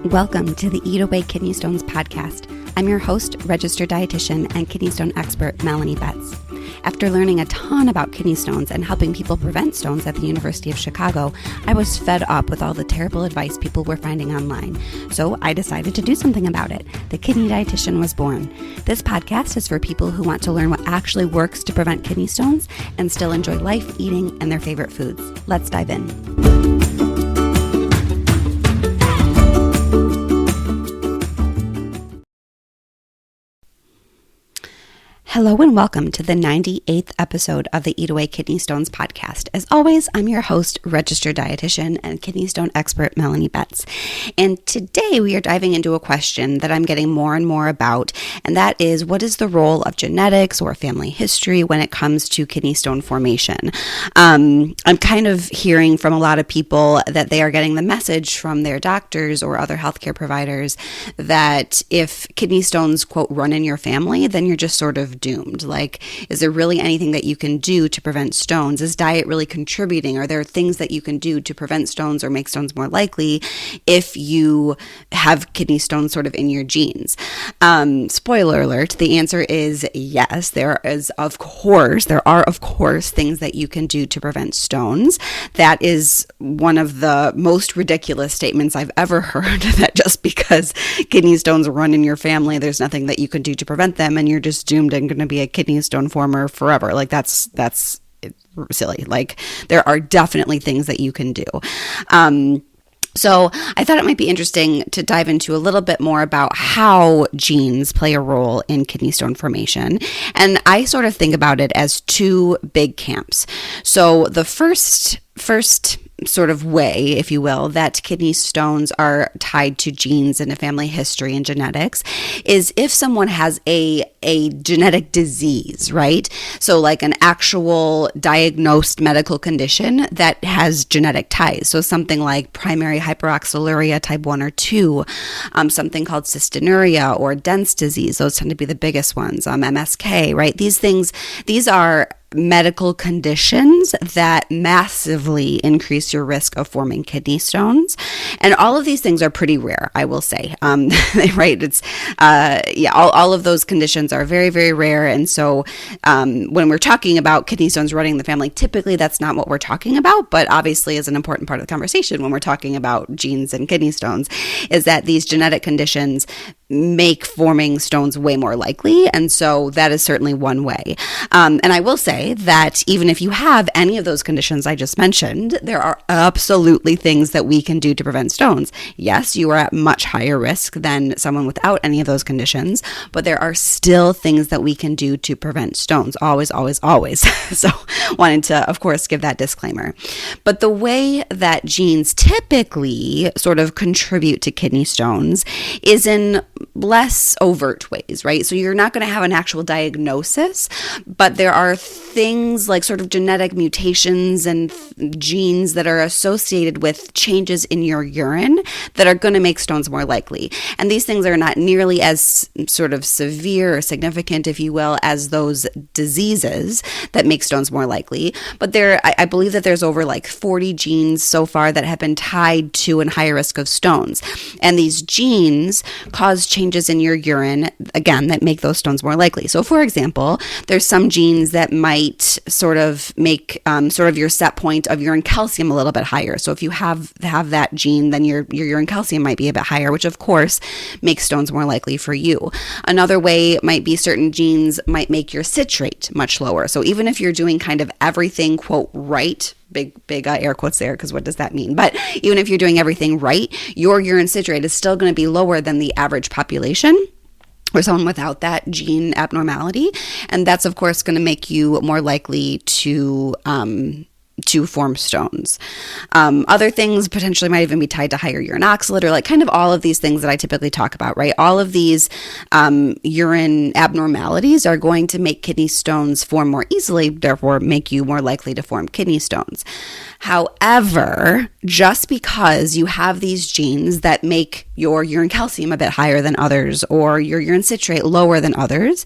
Welcome to the Eat Away Kidney Stones podcast. I'm your host, registered dietitian and kidney stone expert, Melanie. After learning a ton about kidney stones and helping people prevent stones at the University of Chicago, I was fed up with all the terrible advice people were finding online. So I decided to do something about it. The Kidney Dietitian was born. This podcast is for people who want to learn what actually works to prevent kidney stones and still enjoy life, eating, and their favorite foods. Let's dive in. Hello and welcome to the 98th episode of the Eat Away Kidney Stones podcast. As always, I'm your host, registered dietitian and kidney stone expert, Melanie Betts. And today we are diving into a question that I'm getting more and more about, and that is, what is the role of genetics or family history when it comes to kidney stone formation? I'm kind of hearing from a lot of people that they are getting the message from their doctors or other healthcare providers that if kidney stones, quote, run in your family, then you're just sort of doomed. Like, is there really anything that you can do to prevent stones? Is diet really contributing? Are there things that you can do to prevent stones or make stones more likely if you have kidney stones sort of in your genes? Spoiler alert, the answer is yes. There are of course things that you can do to prevent stones. That is one of the most ridiculous statements I've ever heard, that just because kidney stones run in your family, there's nothing that you can do to prevent them and you're just doomed and going to be a kidney stone former forever. Like that's silly. Like, there are definitely things that you can do. So I thought it might be interesting to dive into a little bit more about how genes play a role in kidney stone formation. And I sort of think about it as two big camps. So the first sort of way, if you will, that kidney stones are tied to genes and a family history and genetics is if someone has a genetic disease, right? So like an actual diagnosed medical condition that has genetic ties. So something like primary hyperoxaluria type 1 or 2, something called cystinuria or dense disease. Those tend to be the biggest ones, MSK, right? These are medical conditions that massively increase your risk of forming kidney stones. And all of these things are pretty rare, I will say. Right? It's, all of those conditions are very, very rare. And so when we're talking about kidney stones running in the family, typically that's not what we're talking about, but obviously is an important part of the conversation when we're talking about genes and kidney stones, is that these genetic conditions make forming stones way more likely. And so that is certainly one way. And I will say that even if you have any of those conditions I just mentioned, there are absolutely things that we can do to prevent stones. Yes, you are at much higher risk than someone without any of those conditions, but there are still things that we can do to prevent stones. Always, always, always. So wanted to, of course, give that disclaimer. But the way that genes typically sort of contribute to kidney stones is in less overt ways, right? So you're not going to have an actual diagnosis, but there are things like sort of genetic mutations and genes that are associated with changes in your urine that are going to make stones more likely. And these things are not nearly as sort of severe or significant, if you will, as those diseases that make stones more likely. But I believe that there's over like 40 genes so far that have been tied to a higher risk of stones. And these genes cause changes in your urine, again, that make those stones more likely. So for example, there's some genes that might sort of make sort of your set point of urine calcium a little bit higher. So if you have that gene, then your urine calcium might be a bit higher, which of course makes stones more likely for you. Another way might be certain genes might make your citrate much lower. So even if you're doing kind of everything, quote, right, big air quotes there, because what does that mean? But even if you're doing everything right, your urine citrate is still going to be lower than the average population or someone without that gene abnormality. And that's, of course, going to make you more likely to form stones. Other things potentially might even be tied to higher urine oxalate, or like kind of all of these things that I typically talk about, right? All of these urine abnormalities are going to make kidney stones form more easily, therefore make you more likely to form kidney stones. However, just because you have these genes that make your urine calcium a bit higher than others or your urine citrate lower than others,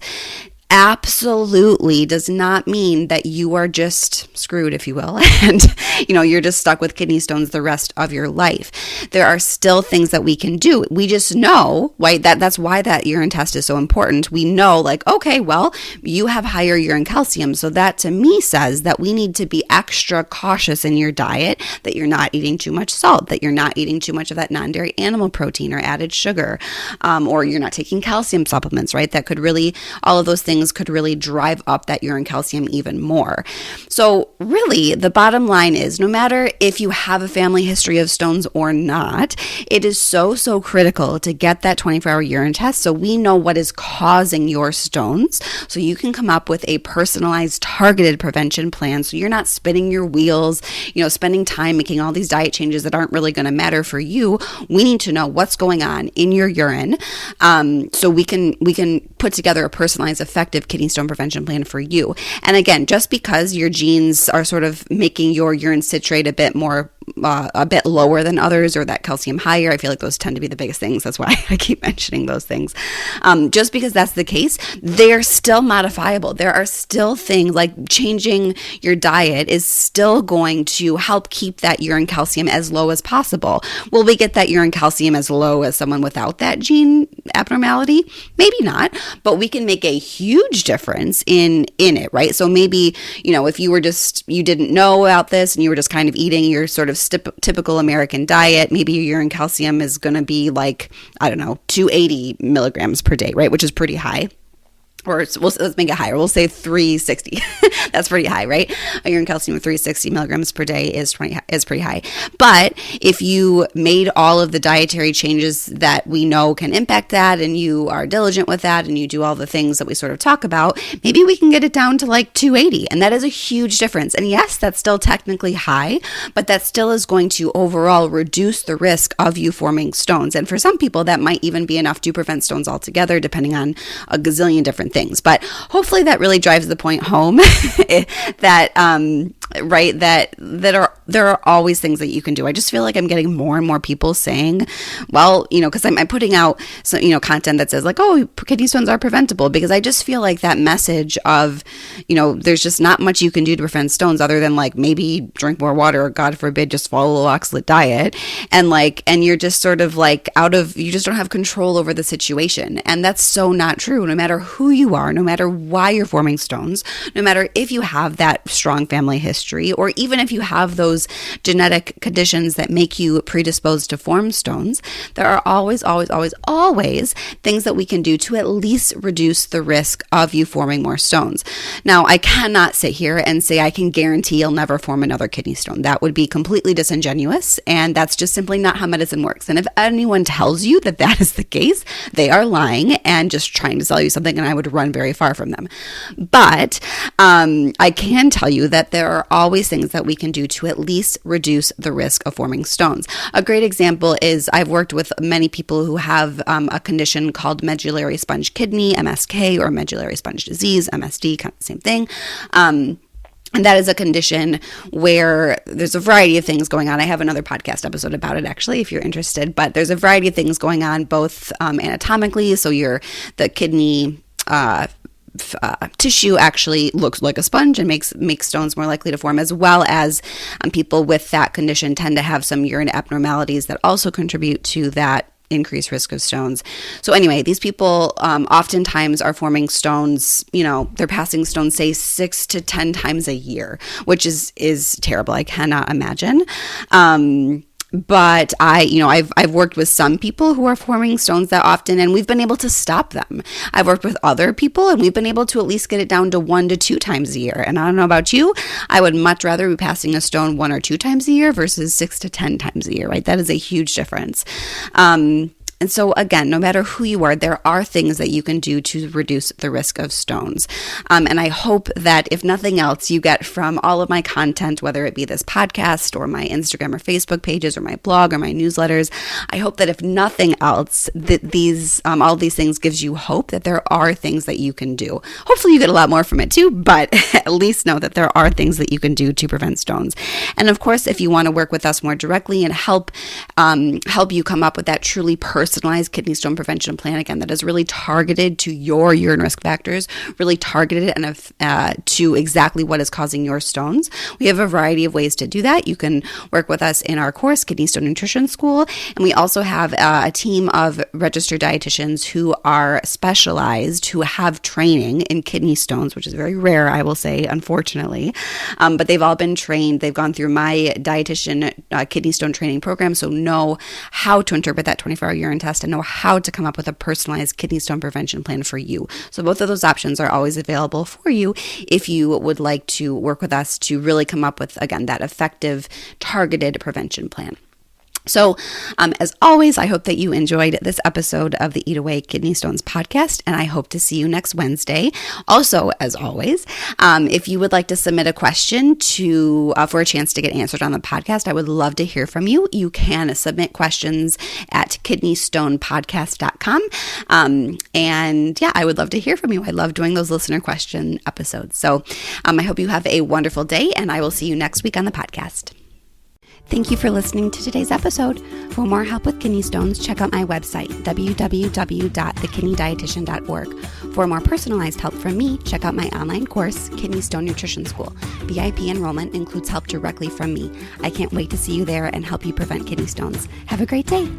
absolutely does not mean that you are just screwed, if you will, and you're just stuck with kidney stones the rest of your life. There are still things that we can do. We just know, right? That's why that urine test is so important. We know, like, okay, well, you have higher urine calcium, so that to me says that we need to be extra cautious in your diet, that you're not eating too much salt, that you're not eating too much of that non-dairy animal protein or added sugar, or you're not taking calcium supplements, right? That could really, all of those things could really drive up that urine calcium even more. So really, the bottom line is, no matter if you have a family history of stones or not, it is so critical to get that 24-hour urine test so we know what is causing your stones, so you can come up with a personalized, targeted prevention plan so you're not spinning your wheels, spending time making all these diet changes that aren't really going to matter for you. We need to know what's going on in your urine, so we can put together a personalized, effective kidney stone prevention plan for you. And again, just because your genes are sort of making your urine citrate a bit lower than others, or that calcium higher, I feel like those tend to be the biggest things. That's why I keep mentioning those things. Just because that's the case, they're still modifiable. There are still things like changing your diet is still going to help keep that urine calcium as low as possible. Will we get that urine calcium as low as someone without that gene abnormality? Maybe not, but we can make a huge difference in it, right? So maybe, if you didn't know about this and you were just kind of eating your sort of typical American diet, maybe your urine calcium is going to be like, 280 milligrams per day, right? Which is pretty high. Or let's make it higher. We'll say 360. That's pretty high, right? A urine calcium of 360 milligrams per day is pretty high. But if you made all of the dietary changes that we know can impact that, and you are diligent with that, and you do all the things that we sort of talk about, maybe we can get it down to like 280. And that is a huge difference. And yes, that's still technically high, but that still is going to overall reduce the risk of you forming stones. And for some people, that might even be enough to prevent stones altogether, depending on a gazillion different things. But hopefully that really drives the point home that right, that there are always things that you can do. I just feel like I'm getting more and more people saying, well, because I'm putting out some, content that says like, oh, kidney stones are preventable, because I just feel like that message of, there's just not much you can do to prevent stones other than like maybe drink more water, or God forbid, just follow a low oxalate diet. And you're just sort of like you just don't have control over the situation. And that's so not true. No matter who you are, no matter why you're forming stones, no matter if you have that strong family history, or even if you have those genetic conditions that make you predisposed to form stones, there are always things that we can do to at least reduce the risk of you forming more stones. Now, I cannot sit here and say I can guarantee you'll never form another kidney stone. That would be completely disingenuous, and that's just simply not how medicine works. And if anyone tells you that that is the case, they are lying and just trying to sell you something, and I would run very far from them. But I can tell you that there are always things that we can do to at least reduce the risk of forming stones. A great example is I've worked with many people who have a condition called medullary sponge kidney, MSK, or medullary sponge disease, MSD, kind of the same thing. And that is a condition where there's a variety of things going on. I have another podcast episode about it, actually, if you're interested. But there's a variety of things going on, both anatomically. So the kidney tissue actually looks like a sponge and makes stones more likely to form, as well as people with that condition tend to have some urine abnormalities that also contribute to that increased risk of stones. So anyway, these people oftentimes are forming stones, they're passing stones, say 6 to 10 times a year, which is terrible. I cannot imagine. But I've worked with some people who are forming stones that often, and we've been able to stop them. I've worked with other people, and we've been able to at least get it down to 1 to 2 times a year. And I don't know about you, I would much rather be passing a stone 1 or 2 times a year versus 6 to 10 times a year, right? That is a huge difference. And so again, no matter who you are, there are things that you can do to reduce the risk of stones. And I hope that if nothing else, you get from all of my content, whether it be this podcast or my Instagram or Facebook pages or my blog or my newsletters, I hope that if nothing else, that all these things gives you hope that there are things that you can do. Hopefully you get a lot more from it too, but at least know that there are things that you can do to prevent stones. And of course, if you want to work with us more directly and help you come up with that truly personal personalized kidney stone prevention plan, again, that is really targeted to your urine risk factors, really targeted and to exactly what is causing your stones. We have a variety of ways to do that. You can work with us in our course, Kidney Stone Nutrition School, and we also have a team of registered dietitians who are specialized, who have training in kidney stones, which is very rare, I will say, unfortunately. But they've all been trained. They've gone through my dietitian kidney stone training program, so know how to interpret that 24-hour urine test and know how to come up with a personalized kidney stone prevention plan for you. So both of those options are always available for you if you would like to work with us to really come up with, again, that effective, targeted prevention plan. So, as always, I hope that you enjoyed this episode of the Eat Away Kidney Stones podcast, and I hope to see you next Wednesday. Also, as always, if you would like to submit a question for a chance to get answered on the podcast, I would love to hear from you. You can submit questions at kidneystonepodcast.com. And yeah, I would love to hear from you. I love doing those listener question episodes. So, I hope you have a wonderful day, and I will see you next week on the podcast. Thank you for listening to today's episode. For more help with kidney stones, check out my website, www.thekidneydietitian.org. For more personalized help from me, check out my online course, Kidney Stone Nutrition School. VIP enrollment includes help directly from me. I can't wait to see you there and help you prevent kidney stones. Have a great day.